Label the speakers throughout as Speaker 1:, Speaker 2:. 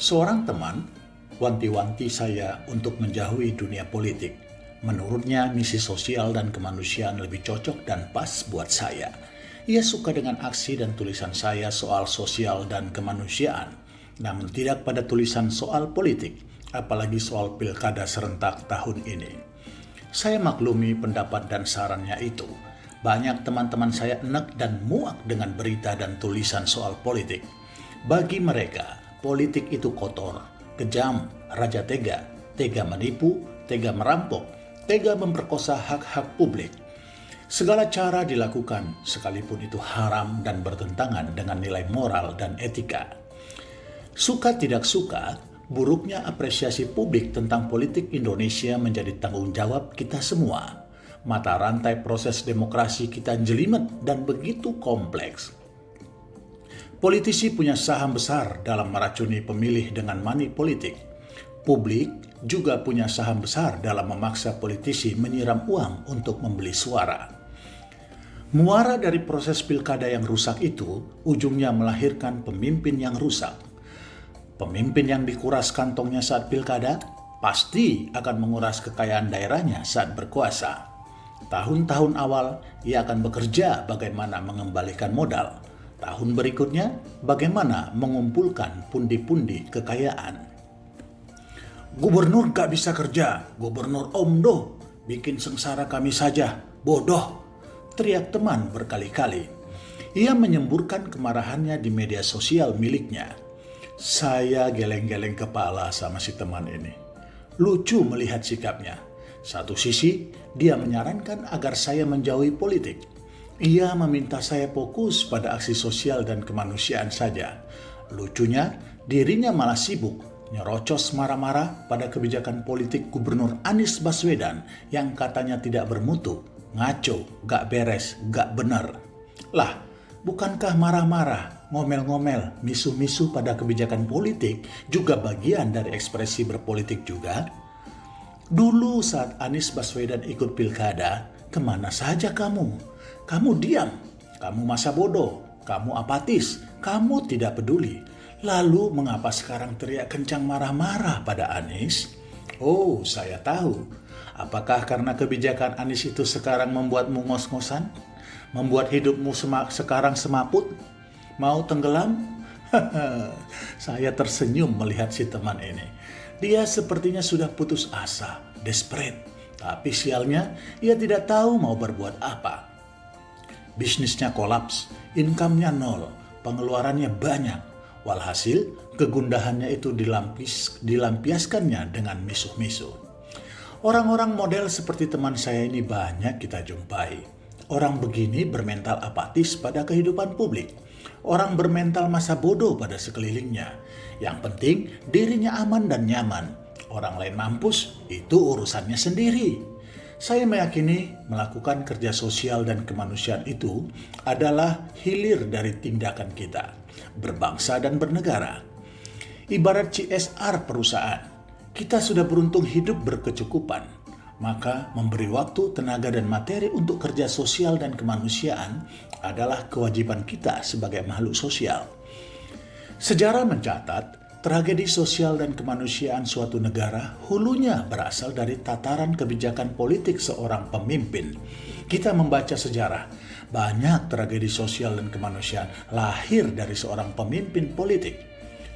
Speaker 1: Seorang teman wanti-wanti saya untuk menjauhi dunia politik. Menurutnya misi sosial dan kemanusiaan lebih cocok dan pas buat saya. Ia suka dengan aksi dan tulisan saya soal sosial dan kemanusiaan, namun tidak pada tulisan soal politik, apalagi soal pilkada serentak tahun ini. Saya maklumi pendapat dan sarannya itu. Banyak teman-teman saya enek dan muak dengan berita dan tulisan soal politik. Bagi mereka, politik itu kotor, kejam, raja tega, tega menipu, tega merampok, tega memperkosa hak-hak publik. Segala cara dilakukan, sekalipun itu haram dan bertentangan dengan nilai moral dan etika. Suka tidak suka, buruknya apresiasi publik tentang politik Indonesia menjadi tanggung jawab kita semua. Mata rantai proses demokrasi kita jelimet dan begitu kompleks. Politisi punya saham besar dalam meracuni pemilih dengan money politik. Publik juga punya saham besar dalam memaksa politisi menyiram uang untuk membeli suara. Muara dari proses pilkada yang rusak itu ujungnya melahirkan pemimpin yang rusak. Pemimpin yang dikuras kantongnya saat pilkada pasti akan menguras kekayaan daerahnya saat berkuasa. Tahun-tahun awal ia akan bekerja bagaimana mengembalikan modal. Tahun berikutnya bagaimana mengumpulkan pundi-pundi kekayaan. Gubernur gak bisa kerja, gubernur omdo, bikin sengsara kami saja, bodoh, teriak teman berkali-kali. Ia menyemburkan kemarahannya di media sosial miliknya. Saya geleng-geleng kepala sama si teman ini. Lucu melihat sikapnya. Satu sisi, dia menyarankan agar saya menjauhi politik. Ia meminta saya fokus pada aksi sosial dan kemanusiaan saja. Lucunya, dirinya malah sibuk nyerocos marah-marah pada kebijakan politik Gubernur Anies Baswedan yang katanya tidak bermutu, ngaco, gak beres, gak benar. Lah, bukankah marah-marah, ngomel-ngomel, misu-misu pada kebijakan politik juga bagian dari ekspresi berpolitik juga? Dulu saat Anies Baswedan ikut pilkada, kemana saja kamu? Kamu diam, kamu masa bodoh, kamu apatis, kamu tidak peduli. Lalu mengapa sekarang teriak kencang marah-marah pada Anies? Oh, saya tahu. Apakah karena kebijakan Anies itu sekarang membuatmu ngos-ngosan? Membuat hidupmu sekarang semaput? Mau tenggelam? Saya tersenyum melihat si teman ini. Dia sepertinya sudah putus asa, desperate. Tapi sialnya, ia tidak tahu mau berbuat apa. Bisnisnya kolaps, income-nya nol, pengeluarannya banyak. Walhasil, kegundahannya itu dilampiaskannya dengan misuh-misuh. Orang-orang model seperti teman saya ini banyak kita jumpai. Orang begini bermental apatis pada kehidupan publik. Orang bermental masa bodoh pada sekelilingnya. Yang penting dirinya aman dan nyaman. Orang lain mampus, itu urusannya sendiri. Saya meyakini melakukan kerja sosial dan kemanusiaan itu adalah hilir dari tindakan kita, berbangsa dan bernegara. Ibarat CSR perusahaan, kita sudah beruntung hidup berkecukupan, maka memberi waktu, tenaga, dan materi untuk kerja sosial dan kemanusiaan adalah kewajiban kita sebagai makhluk sosial. Sejarah mencatat, tragedi sosial dan kemanusiaan suatu negara hulunya berasal dari tataran kebijakan politik seorang pemimpin. Kita membaca sejarah, banyak tragedi sosial dan kemanusiaan lahir dari seorang pemimpin politik.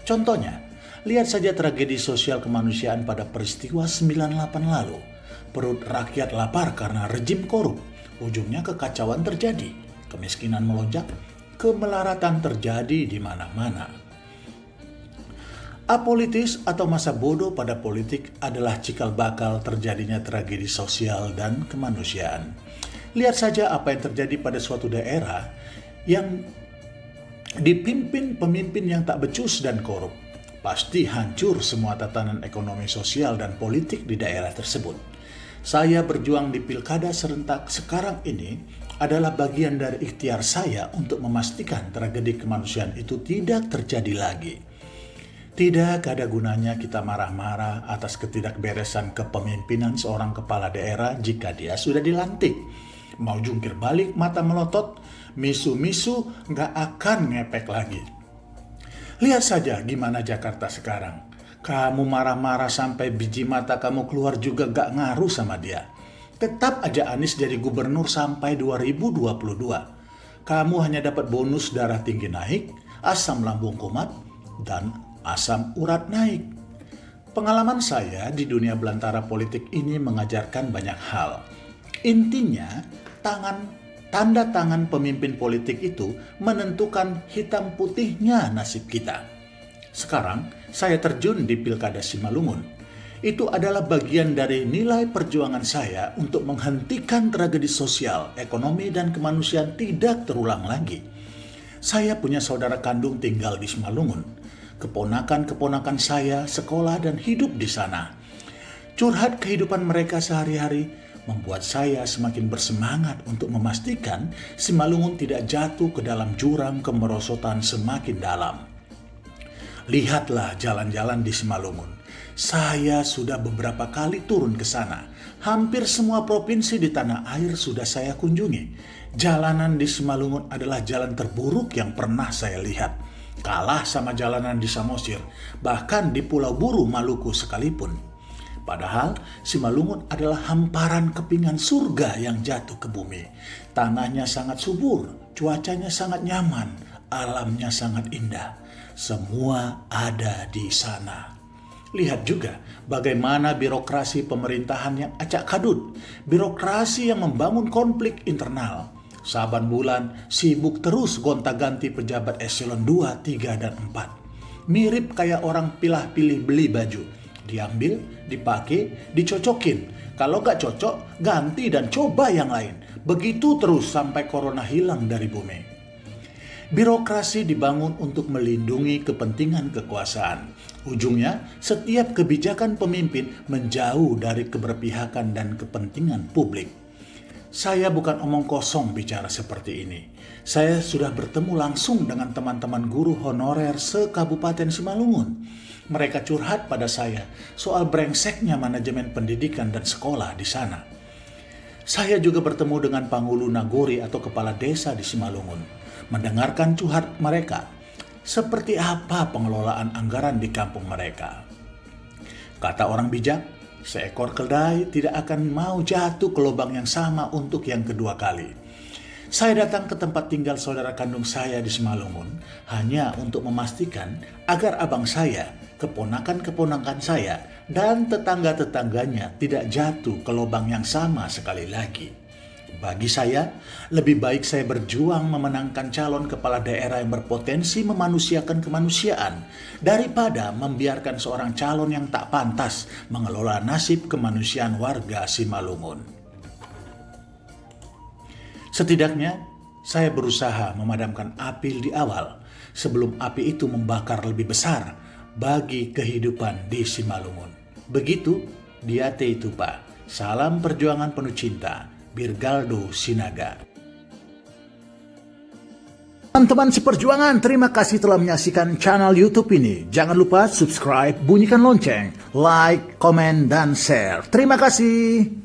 Speaker 1: Contohnya, lihat saja tragedi sosial kemanusiaan pada peristiwa 98 lalu. Perut rakyat lapar karena rejim korup, ujungnya kekacauan terjadi, kemiskinan melonjak, kemelaratan terjadi di mana-mana. Apolitis atau masa bodoh pada politik adalah cikal bakal terjadinya tragedi sosial dan kemanusiaan. Lihat saja apa yang terjadi pada suatu daerah yang dipimpin pemimpin yang tak becus dan korup. Pasti hancur semua tatanan ekonomi sosial dan politik di daerah tersebut. Saya berjuang di pilkada serentak sekarang ini adalah bagian dari ikhtiar saya untuk memastikan tragedi kemanusiaan itu tidak terjadi lagi. Tidak ada gunanya kita marah-marah atas ketidakberesan kepemimpinan seorang kepala daerah jika dia sudah dilantik. Mau jungkir balik mata melotot, misu-misu gak akan ngepek lagi. Lihat saja gimana Jakarta sekarang. Kamu marah-marah sampai biji mata kamu keluar juga gak ngaruh sama dia. Tetap aja Anies jadi gubernur sampai 2022. Kamu hanya dapat bonus darah tinggi naik, asam lambung kumat, dan asam urat naik. Pengalaman saya di dunia belantara politik ini mengajarkan banyak hal. Intinya, tanda tangan pemimpin politik itu menentukan hitam putihnya nasib kita. Sekarang, saya terjun di Pilkada Simalungun. Itu adalah bagian dari nilai perjuangan saya untuk menghentikan tragedi sosial, ekonomi, dan kemanusiaan tidak terulang lagi. Saya punya saudara kandung tinggal di Simalungun. Keponakan-keponakan saya sekolah dan hidup di sana. Curhat kehidupan mereka sehari-hari membuat saya semakin bersemangat untuk memastikan Simalungun tidak jatuh ke dalam jurang kemerosotan semakin dalam. Lihatlah jalan-jalan di Simalungun. Saya sudah beberapa kali turun ke sana. Hampir semua provinsi di tanah air sudah saya kunjungi. Jalanan di Simalungun adalah jalan terburuk yang pernah saya lihat. Kalah sama jalanan di Samosir, bahkan di Pulau Buru, Maluku sekalipun. Padahal Simalungun adalah hamparan kepingan surga yang jatuh ke bumi. Tanahnya sangat subur, cuacanya sangat nyaman, alamnya sangat indah. Semua ada di sana. Lihat juga bagaimana birokrasi pemerintahan yang acak kadut, birokrasi yang membangun konflik internal. Saban bulan sibuk terus gonta-ganti pejabat eselon 2, 3, dan 4. Mirip kayak orang pilih-pilih beli baju. Diambil, dipakai, dicocokin. Kalau gak cocok, ganti dan coba yang lain. Begitu terus sampai corona hilang dari bumi. Birokrasi dibangun untuk melindungi kepentingan kekuasaan. Ujungnya, setiap kebijakan pemimpin menjauh dari keberpihakan dan kepentingan publik. Saya bukan omong kosong bicara seperti ini. Saya sudah bertemu langsung dengan teman-teman guru honorer se-Kabupaten Simalungun. Mereka curhat pada saya soal brengseknya manajemen pendidikan dan sekolah di sana. Saya juga bertemu dengan Panghulu Nagori atau kepala desa di Simalungun. Mendengarkan curhat mereka, seperti apa pengelolaan anggaran di kampung mereka. Kata orang bijak, seekor keledai tidak akan mau jatuh ke lubang yang sama untuk yang kedua kali. Saya datang ke tempat tinggal saudara kandung saya di Simalungun hanya untuk memastikan agar abang saya, keponakan-keponakan saya, dan tetangga-tetangganya tidak jatuh ke lubang yang sama sekali lagi. Bagi saya, lebih baik saya berjuang memenangkan calon kepala daerah yang berpotensi memanusiakan kemanusiaan daripada membiarkan seorang calon yang tak pantas mengelola nasib kemanusiaan warga Simalungun. Setidaknya, saya berusaha memadamkan api di awal sebelum api itu membakar lebih besar bagi kehidupan di Simalungun. Begitu, Diate Itupa. Salam perjuangan penuh cinta. Birgaldo Sinaga. Teman-teman seperjuangan, terima kasih telah menyaksikan channel YouTube ini. Jangan lupa subscribe, bunyikan lonceng, like, komen, dan share. Terima kasih.